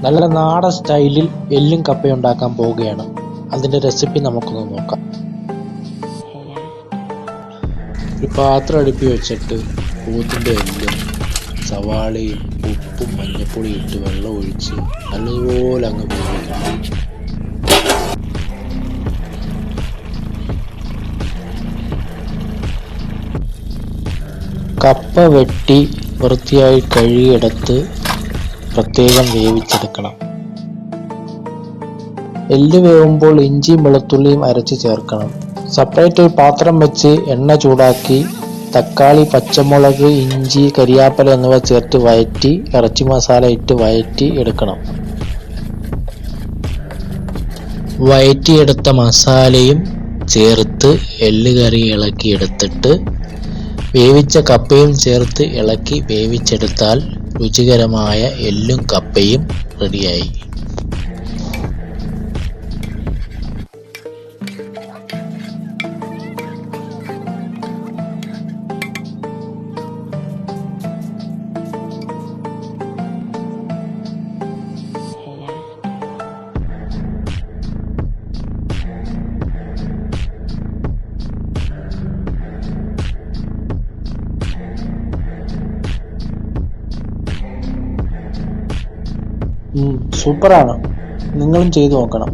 നല്ല നാടൻ സ്റ്റൈലിൽ എല്ലും കപ്പയും ഉണ്ടാക്കാൻ പോവുകയാണ്. അതിന്റെ റെസിപ്പി നമുക്കൊന്ന് നോക്കാം. ഒരു പാത്രം അടുപ്പി വെച്ചിട്ട് പോത്തിന്റെ എല്ലും സവാളയും ഉപ്പും മഞ്ഞപ്പൊടി ഇട്ട് വെള്ളം ഒഴിച്ച് നല്ലതുപോലെ അങ്ങ് വേവിക്കണം. കപ്പ വെട്ടി വൃത്തിയായി കഴുകിയെടുത്ത് പ്രത്യേകം വേവിച്ചെടുക്കണം. എല്ല് വേവുമ്പോൾ ഇഞ്ചിയും വെളുത്തുള്ളിയും അരച്ച് ചേർക്കണം. സെപ്പറേറ്റ് ഒരു പാത്രം വെച്ച് എണ്ണ ചൂടാക്കി തക്കാളി, പച്ചമുളക്, ഇഞ്ചി, കരിയാപ്പല എന്നിവ ചേർത്ത് വഴറ്റി ഇറച്ചി മസാല ഇട്ട് വഴറ്റി എടുക്കണം. വഴറ്റിയെടുത്ത മസാലയും ചേർത്ത് എല്ലുകറി ഇളക്കിയെടുത്തിട്ട് വേവിച്ച കപ്പയും ചേർത്ത് ഇളക്കി വേവിച്ചെടുത്താൽ രുചികരമായ എല്ലും കപ്പയും റെഡിയായി. സൂപ്പറാണ്. നിങ്ങളും ചെയ്തു നോക്കണം.